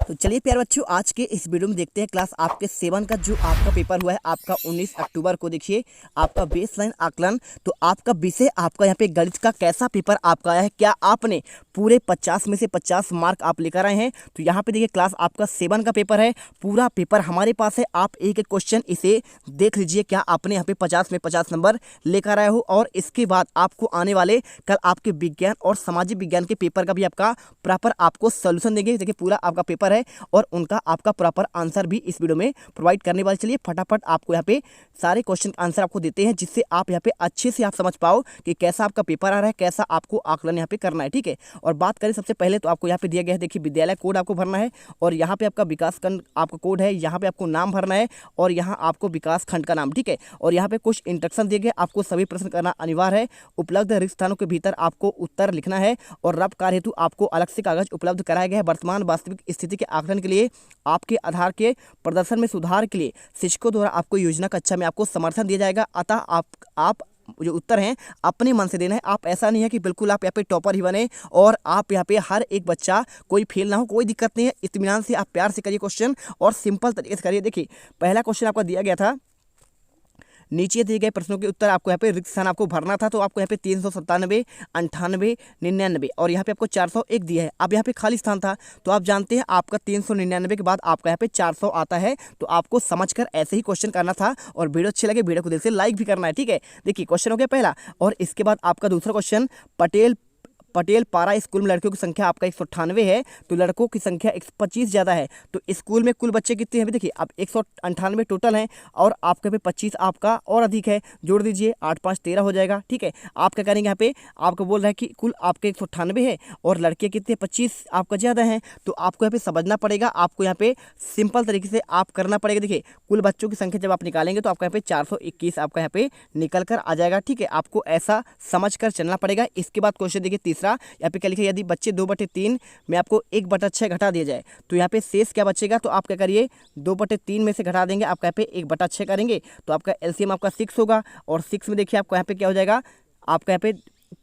तो चलिए प्यारे बच्चों, आज के इस वीडियो में देखते हैं क्लास आपके 7 का जो आपका पेपर हुआ है आपका 19 अक्टूबर को। देखिए आपका बेसलाइन आकलन, तो आपका विषय आपका यहाँ पे गणित का कैसा पेपर आपका आया है, क्या आपने पूरे 50 में से 50 मार्क आप लेकर आए हैं। तो यहाँ पे देखिए क्लास आपका 7 का पेपर है, पूरा पेपर हमारे पास है। आप एक एक क्वेश्चन इसे देख लीजिए, क्या आपने यहाँ पे 50 में 50 नंबर लेकर आए हो। और इसके बाद आपको आने वाले कल आपके विज्ञान और सामाजिक विज्ञान के पेपर का भी आपका प्रॉपर आपको सोल्यूशन देंगे। देखिए पूरा आपका पेपर है और उनका आपका प्रॉपर आंसर भी इस वीडियो में प्रोवाइड करने वाले। चलिए फटाफट आपको यहाँ पे सारे क्वेश्चन आंसर आपको देते हैं, जिससे आप यहाँ पे अच्छे से आप समझ पाओ कि कैसा आपका पेपर आ रहा है, कैसा आपको आकलन यहाँ पे करना है। ठीक है, और बात करें सबसे पहले तो आपको यहाँ पे दिया गया है, देखिए विद्यालय कोड आपको भरना है और यहाँ पे आपका विकास खंड आपका कोड है, यहाँ पे आपको नाम भरना है और यहाँ आपको विकास खंड का नाम। ठीक है, और यहाँ पे कुछ इंस्ट्रक्शन दिए गए, आपको सभी प्रश्न करना अनिवार्य है। उपलब्ध रिक्त स्थानों के भीतर आपको उत्तर लिखना है और रफ कार्य हेतु आपको अलग से कागज उपलब्ध कराया गया है। वर्तमान वास्तविक स्थिति के आकलन के लिए आपके आधार के प्रदर्शन में सुधार के लिए शिक्षकों द्वारा आपको योजना कक्षा में आपको समर्थन दिया जाएगा। अतः आप जो उत्तर हैं अपने मन से देना है। आप ऐसा नहीं है कि बिल्कुल आप यहाँ पे टॉपर ही बने और आप यहाँ पे हर एक बच्चा कोई फेल ना हो, कोई दिक्कत नहीं है। इत्मीनान से आप प्यार से करिए क्वेश्चन और सिंपल तरीके से करिए। देखिए पहला क्वेश्चन आपका दिया गया था, नीचे दिए गए प्रश्नों के उत्तर आपको यहाँ पे रिक्त स्थान आपको भरना था। तो आपको यहाँ पे 397, 98, 99 और यहाँ पे आपको 401 दिया है। अब यहाँ पे खाली स्थान था, तो आप जानते हैं आपका 399 के बाद आपका यहाँ पे 400 आता है। तो आपको समझकर ऐसे ही क्वेश्चन करना था और वीडियो अच्छे लगे वीडियो को दिल से लाइक भी करना है। ठीक है, देखिए क्वेश्चन हो गया पहला और इसके बाद आपका दूसरा क्वेश्चन, पटेल पारा स्कूल में लड़कियों की संख्या आपका 198 है, तो लड़कों की संख्या 125 ज़्यादा है। तो स्कूल में कुल बच्चे कितने हैं? देखिए अब 198 टोटल हैं और आपके पे 25 आपका और अधिक है, जोड़ दीजिए 8 5 13 हो जाएगा। ठीक है, आप क्या करेंगे, यहाँ पे आपको बोल रहा है कि कुल आपके 198 है और लड़के कितने 25 आपका ज़्यादा हैं। तो आपको यहाँ पे समझना पड़ेगा, आपको यहाँ पे सिंपल तरीके से आप करना पड़ेगा। देखिए कुल बच्चों की संख्या जब आप निकालेंगे तो आपका यहाँ पे 421 आपका यहाँ पे निकल कर आ जाएगा। ठीक है, आपको ऐसा समझ कर चलना पड़ेगा। इसके बाद क्वेश्चन देखिए तीसरा, यहाँ पे क्या लिखा है, यदि बच्चे 2/3 में आपको 1/6 घटा दिया जाए तो यहाँ पे शेष क्या बचेगा। तो आप क्या करिए 2/3 में से घटा देंगे, आपका यहाँ पे 1/6 करेंगे तो आपका एलसीएम आपका 6 होगा और 6 में देखिए आपको यहाँ पे क्या हो जाएगा, आपका यहाँ पे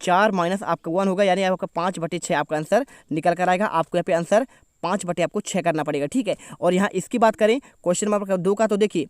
4 माइनस आपका 1 होगा, यानी आपका 5/6 आपका आंसर निकल कर आएगा। आपको यहाँ पे आंसर 5/6 करना पड़ेगा। ठीक है, और यहाँ इसकी बात करें क्वेश्चन नंबर 2 का, तो देखिए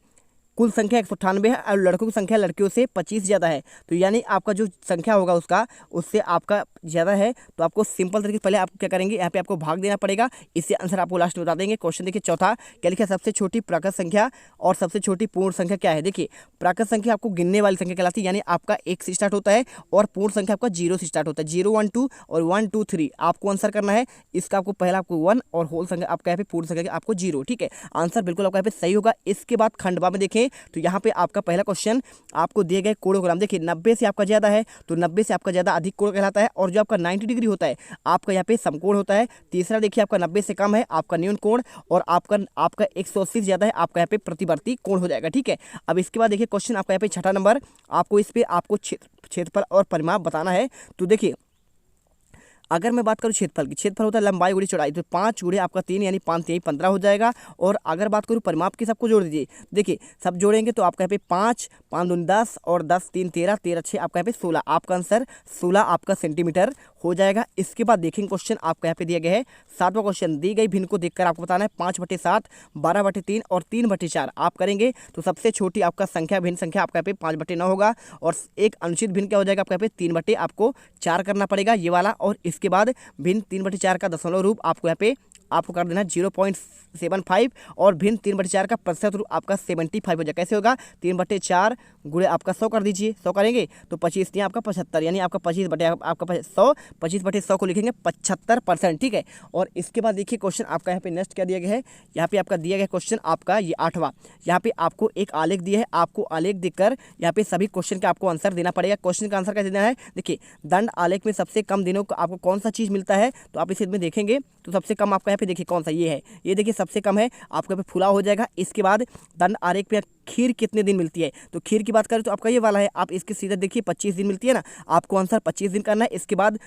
कुल संख्या 198 है और लड़कों की संख्या लड़कियों से 25 ज़्यादा है। तो यानी आपका जो संख्या होगा उसका उससे आपका ज़्यादा है। तो आपको सिंपल तरीके से पहले आपको क्या करेंगे, यहाँ पे आपको भाग देना पड़ेगा, इससे आंसर आपको लास्ट में बता देंगे। क्वेश्चन देखिए चौथा, क्या लिखा है, सबसे छोटी प्राकृत संख्या और सबसे छोटी पूर्ण संख्या क्या है। देखिए प्राकृत संख्या आपको गिनने वाली संख्या कहलाती है, यानी आपका 1 से स्टार्ट होता है और पूर्ण संख्या आपका 0 से स्टार्ट होता है। 0 1 2 और 1 2 3 आपको आंसर करना है। इसका आपको पहला आपको 1 और होल संख्या आपका यहाँ पे पूर्ण संख्या आपको 0। ठीक है, आंसर बिल्कुल आपका यहाँ पे सही होगा। इसके बाद खंडवा में देखें तो यहाँ पे आपका पहला क्वेश्चन आपको दिए गए कोणोग्राम, देखिए 90 से आपका ज्यादा है तो 90 से आपका ज्यादा अधिक कोण कहलाता है और जो आपका 90 डिग्री होता है आपका यहाँ पे समकोण होता है। तीसरा देखिए आपका 90 से कम है आपका न्यून कोण और आपका 180 ज्यादा है आपका यहाँ पे प्रतिवर्ती कोण हो जाएगा। ठीक है, अब इसके बाद देखिए क्वेश्चन आपका यहाँ पे छठा नंबर, आपको इस पे आपको क्षेत्रफल और परिमाप बताना है। तो देखिए अगर मैं बात करूँ क्षेत्रफल की, क्षेत्रफल होता है लंबाई गुणी चौड़ाई, तो 5 गुणे आपका 3 यानी 5 3 15 हो जाएगा। और अगर बात करूँ परिमाप की, सबको जोड़ दीजिए, देखिए सब जोड़ेंगे तो आपका यहाँ पे 5 5 दूनी 10 और 10 3 13 13 6 आपका यहाँ पे 16, आपका आंसर 16 आपका सेंटीमीटर हो जाएगा। इसके बाद देखेंगे क्वेश्चन आपका यहाँ पे दिया गया है 7वां क्वेश्चन, दी गई भिन्न को देखकर आपको बताना है 5/7, 12/3 और 3/4 आप करेंगे तो सबसे छोटी आपका संख्या भिन्न संख्या आपका यहाँ पे 5/9 होगा और एक अनुचित भिन्न क्या हो जाएगा आपका यहाँ पे 3/4 करना पड़ेगा ये वाला। और इसके बाद भिन्न 3/4 का दशमलव रूप आपको यहाँ पे आपको कर देना 0.75 और भिन्न 3/4 का प्रतिशत रूप आपका 75 हो जाएगा। कैसे होगा, 3/4 गुणे आपका 100 कर दीजिए, 100 करेंगे तो 25 नहीं आपका 75, यानी आपका 25/100 को लिखेंगे 75%। ठीक है, और इसके बाद देखिए क्वेश्चन आपका यहाँ पे नेक्स्ट क्या दिया गया है, यहाँ पे आपका दिया गया क्वेश्चन आपका ये 8वां, यहाँ पे आपको एक आलेख दिया है, आपको आलेख देखकर यहाँ पे सभी क्वेश्चन का आपको आंसर देना पड़ेगा। क्वेश्चन का आंसर कैसे देना है, देखिए दंड आलेख में सबसे कम दिनों को आपको कौन सा चीज़ मिलता है, तो आप इसे में देखेंगे तो सबसे कम आपका यहाँ पे देखिए कौन सा, ये है, ये देखिए सबसे कम है आपको यहाँ पे फुला हो जाएगा। इसके बाद दंड आरेख पे खीर कितने दिन मिलती है, तो खीर की बात करें तो आपका ये वाला है, आप इसके सीधे देखिए 25 दिन मिलती है ना, आपको आंसर 25 दिन करना है। इसके बाद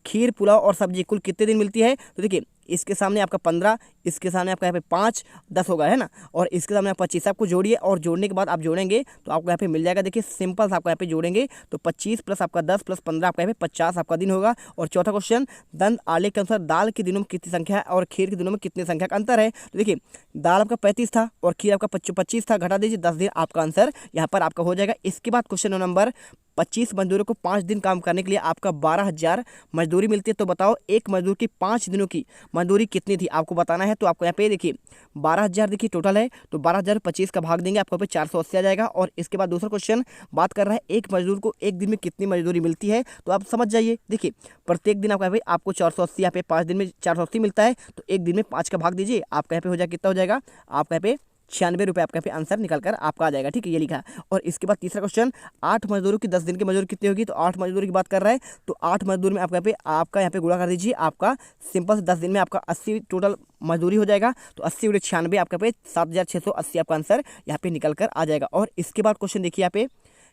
खीर पुलाव और सब्जी कुल कितने दिन मिलती है, तो देखिए इसके सामने आपका 15, इसके सामने आपका यहाँ पे 5, 10 होगा, है ना, और इसके सामने 25। आपको जोड़िए और जोड़ने के बाद आप जोड़ेंगे तो आपको यहाँ पे मिल जाएगा। देखिए सिंपल सा आपको यहाँ पे जोड़ेंगे तो 25 प्लस आपका 10 प्लस 15 आपका यहाँ पे 50 आपका दिन होगा। और चौथा क्वेश्चन, दंत आलेख के अनुसार दाल के दिनों में कितनी संख्या है और खीर के दिनों में कितनी संख्या का अंतर है। तो देखिए दाल आपका 35 था और खीर आपका 25 था, घटा दीजिए 10 दिन, आपका आंसर यहाँ पर आपका हो जाएगा। इसके बाद क्वेश्चन नंबर 25 मजदूरों को 5 दिन काम करने के लिए आपका 12,000 मजदूरी मिलती है, तो बताओ एक मजदूर की 5 दिनों की मजदूरी कितनी थी, आपको बताना है। तो आपको यहाँ पे देखिए 12,000 देखिए टोटल है, तो 12,000 25 का भाग देंगे, आपको यहाँ पे 480 आ जाएगा। और इसके बाद दूसरा क्वेश्चन बात कर रहा है एक मजदूर को एक दिन में कितनी मजदूरी मिलती है, तो आप समझ जाइए। देखिए प्रत्येक दिन आपको यहाँ पे आपको 480, यहाँ पे 5 दिन में 480 मिलता है, तो एक दिन में 5 का भाग दीजिए, आपका यहाँ पे हो जाएगा कितना हो जाएगा, आपका यहाँ पे 96 रुपये आपका पे आंसर निकल कर आपका आ जाएगा। ठीक है, ये लिखा है। और इसके बाद तीसरा क्वेश्चन, 8 मजदूरों की 10 दिन की मजदूरी कितनी होगी, तो 8 मजदूर की बात कर रहा है, तो 8 मजदूर में आपका यहाँ पे गुणा कर दीजिए, आपका सिंपल से 10 दिन में आपका 80 टोटल मजदूरी हो जाएगा, तो 80 × 96 आपका पे 7,680 आपका आंसर यहाँ पे निकल कर आ जाएगा। और इसके बाद क्वेश्चन देखिए यहाँ पे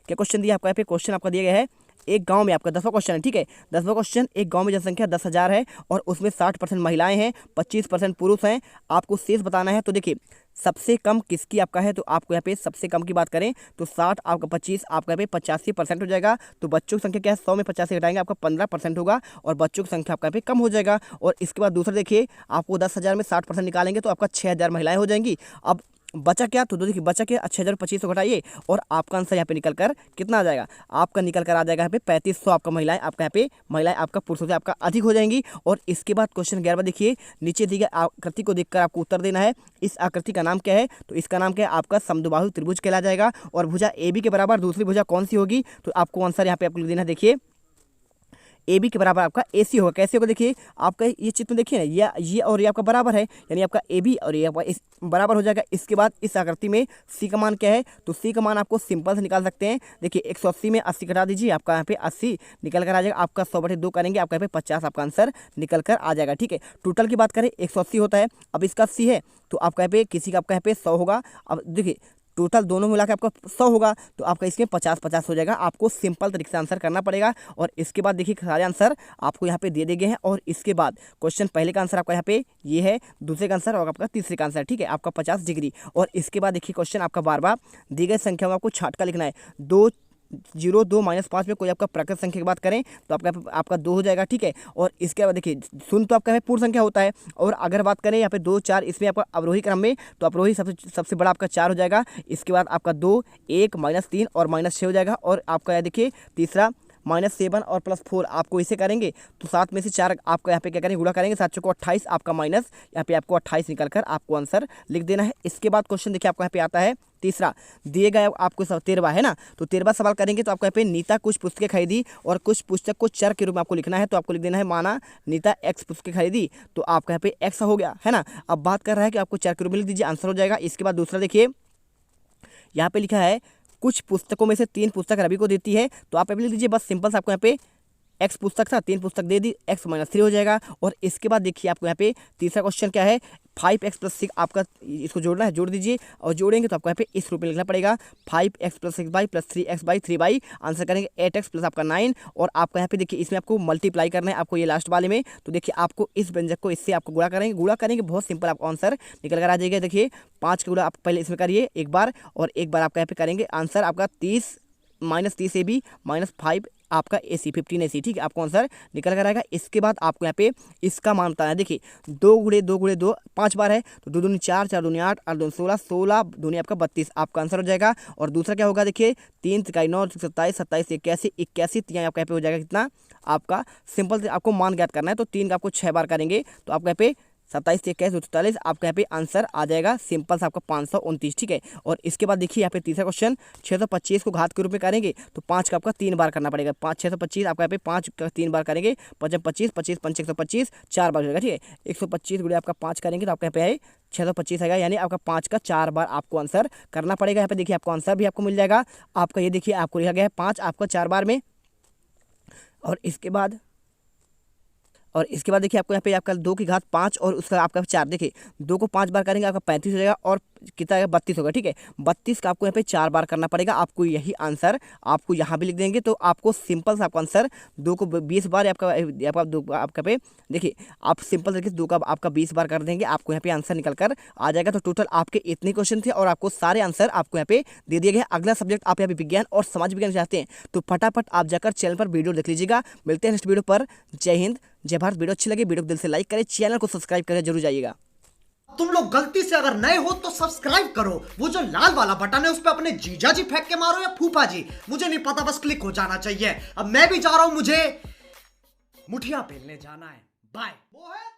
क्या क्वेश्चन दिया आपका, यहाँ पे क्वेश्चन आपका दिया गया है एक गांव में, आपका 10वां क्वेश्चन है। ठीक है, 10वां क्वेश्चन, एक गांव में जनसंख्या 10,000 है और उसमें 60% महिलाएं हैं, 25% पुरुष हैं, आपको शेष बताना है। तो देखिए सबसे कम किसकी आपका है, तो आपको यहाँ पे सबसे कम की बात करें तो 60 आपका 25 आपका यहाँ पे 85% हो जाएगा। तो बच्चों की संख्या क्या है, 100 में 50 घटाएंगे आपका 15% होगा और बच्चों की संख्या आपका यहाँ पे कम हो जाएगा। और इसके बाद दूसरा देखिए आपको 10,000 में 60% निकालेंगे तो आपका 6,000 महिलाएं हो जाएंगी। अब बचा क्या, तो देखिए बचा क्या, 6,025 घटाइए और आपका आंसर यहाँ पे निकल कर कितना आ जाएगा, आपका निकल कर आ जाएगा यहाँ पे 3500 आपका महिलाएं, आपका यहाँ पे महिलाएं आपका पुरुषों से आपका अधिक हो जाएंगी। और इसके बाद क्वेश्चन 11 देखिए, नीचे दी गई आकृति को देखकर आपको उत्तर देना है। इस आकृति का नाम क्या है, तो इसका नाम क्या है, आपका समद्विबाहु त्रिभुज कहला जाएगा। और भुजा AB के बराबर दूसरी भुजा कौन सी होगी, तो आपको आंसर यहाँ पे आपको लिख देना है। देखिए AB के बराबर आपका AC होगा, कैसे होगा, देखिए आपका ये चित्र में देखिए ना, ये और ये आपका बराबर है, यानी आपका AB और ये आपका इस बराबर हो जाएगा। इसके बाद इस आकृति में C का मान क्या है, तो C का मान आपको सिंपल से निकाल सकते हैं। देखिए 180 में 80 घटा दीजिए, आपका यहाँ पे 80 निकल कर आ जाएगा, आपका 100/2 करेंगे, आपका यहाँ पे 50 आपका आंसर निकल कर आ जाएगा। ठीक है, टोटल की बात करें 180 होता है, अब इसका 80 है तो आपका यहाँ पे किसी का आपका यहाँ पे 100 होगा। अब देखिए टोटल दोनों मिला के आपका 100 होगा, तो आपका इसमें 50-50 हो जाएगा, आपको सिंपल तरीके से आंसर करना पड़ेगा। और इसके बाद देखिए सारे आंसर आपको यहाँ पे दे दिए गए हैं। और इसके बाद क्वेश्चन पहले का आंसर आपका यहाँ पे ये है, दूसरे का आंसर और आपका तीसरे का आंसर, ठीक है, आपका 50 डिग्री। और इसके बाद देखिए क्वेश्चन आपका बार दी गई संख्या में आपको छाट का लिखना है। 2 0 2 -5 में कोई आपका प्राकृत संख्या की बात करें तो आपका 2 हो जाएगा। ठीक है, और इसके बाद देखिए शून्य तो आपका पूर्ण संख्या होता है, और अगर बात करें यहाँ पे 2 4 इसमें आपका अवरोही क्रम में, तो अवरोही सबसे बड़ा आपका 4 हो जाएगा। इसके बाद आपका 2 1 -3 और -6 हो जाएगा। और आपका यह देखिए तीसरा -7 और +4 आपको इसे करेंगे तो 7 में से 4 आपका यहाँ पे क्या करेंगे, गुणा करेंगे, 7 चौको 28 आपका माइनस यहाँ पे आपको 28 निकल कर आपको आंसर लिख देना है। इसके बाद क्वेश्चन देखिए आपको यहाँ पे आता है तीसरा, दिए गए आपको 13वां है ना, तो 13वां सवाल करेंगे तो आपको यहाँ पे नीता कुछ पुस्तकें खरीदी और कुछ पुस्तक को चर के रूप में आपको लिखना है, तो आपको लिख देना है माना नीता X पुस्तकें खरीदी, तो आपका यहाँ पे X हो गया है ना। अब बात कर रहा है कि आपको चर के रूप में लिख दीजिए, आंसर हो जाएगा। इसके बाद दूसरा देखिए यहाँ पे लिखा है कुछ पुस्तकों में से 3 पुस्तक रवि को देती है, तो आप लिख दीजिए बस सिंपल से आपको यहाँ पे X पुस्तक था, 3 पुस्तक दे दी, X -3 हो जाएगा। और इसके बाद देखिए आपको यहाँ पे तीसरा क्वेश्चन क्या है, 5x + 6 आपका इसको जोड़ना है, जोड़ दीजिए और जोड़ेंगे तो आपको यहाँ पे इस रूप में लिखना पड़ेगा 5x + 6y + 3x/3y 3y, answer करेंगे 8x + आपका 9। और आपका यहाँ पे देखिए इसमें आपको मल्टीप्लाई करना है, आपको ये लास्ट वाले में, तो देखिए आपको इस व्यंजक को इससे आपको गुणा करेंगे बहुत सिंपल आपको आंसर निकल कर आ जाएगा। देखिए 5 का गुणा आप पहले इसमें करिए एक बार, और एक बार आपका यहाँ पे करेंगे, आंसर आपका 30 -30 AB -5 आपका AC 15 AC, ठीक है, आपको आंसर निकल कर आएगा। इसके बाद आपको यहाँ पे इसका मान बताना है। देखिए 2 × 2 × 2 5 बार है, तो 2 दूनी 4 4 दूनी 8 8 दूनी 16 16 दूनी आपका 32 आपका आंसर हो जाएगा। और दूसरा क्या होगा, देखिए 3 × 9 27 27 81 81 यहाँ आपका यहाँ पे हो जाएगा कितना, आपका सिंपल आपको मान ज्ञात करना है, तो 3 का आपको 6 बार करेंगे तो आपको यहाँ पे 27 21 244 आपका यहाँ पे आंसर आ जाएगा सिंपल सा आपका 529, ठीक है। और इसके बाद देखिए यहाँ पे तीसरा क्वेश्चन 625 को घात के रूप में करेंगे तो 5 का आपका 3 बार करना पड़ेगा, 625 आपका यहाँ पे 5 का 3 बार करेंगे, 5 25 25 5 125 4 बार हो जाएगा, ठीक है। 125 गुणे आपका 5 करेंगे तो आपका यहाँ पे है 625 आएगा, यानी आपका 5 का 4 बार आपको आंसर करना पड़ेगा। यहाँ पे देखिए आपको आंसर भी आपको मिल जाएगा, आपका ये देखिए आपको लिखा गया है 5 आपका 4 बार में। और इसके बाद और इसके बाद देखिए आपको यहाँ पे आपका 2 की घात 5 और उसका आपका 4, देखिए 2 को 5 बार करेंगे आपका 35 हो जाएगा और कितना आएगा 32 होगा। ठीक है, 32 का आपको यहाँ पे 4 बार करना पड़ेगा। आपको यही आंसर आपको यहाँ भी लिख देंगे, तो आपको सिंपल सा आपका आंसर 2 को 20 बार आपका 2 आपका पे देखिए आप सिंपल तरीके से 2 का आपका 20 बार कर देंगे, आपको यहाँ पे आंसर निकल कर आ जाएगा। तो टोटल आपके इतने क्वेश्चन थे और आपको सारे आंसर आपको यहाँ पे दे दिए गए। अगला सब्जेक्ट आप यहाँ पे विज्ञान और समाज विज्ञान चाहते हैं तो फटाफट आप जाकर चैनल पर वीडियो देख लीजिएगा। मिलते हैं नेक्स्ट वीडियो पर। जय हिंद, जय भारत। वीडियो अच्छी लगी वीडियो को दिल से लाइक करें, चैनल को सब्सक्राइब करें जरूर जाइएगा। तुम लोग गलती से अगर नए हो तो सब्सक्राइब करो, वो जो लाल वाला बटन है उस पर अपने जीजा जी फेंक के मारो या फूफा जी, मुझे नहीं पता, बस क्लिक हो जाना चाहिए। अब मैं भी जा रहा हूं, मुझे मुठिया पेलने जाना है। बाय। वो है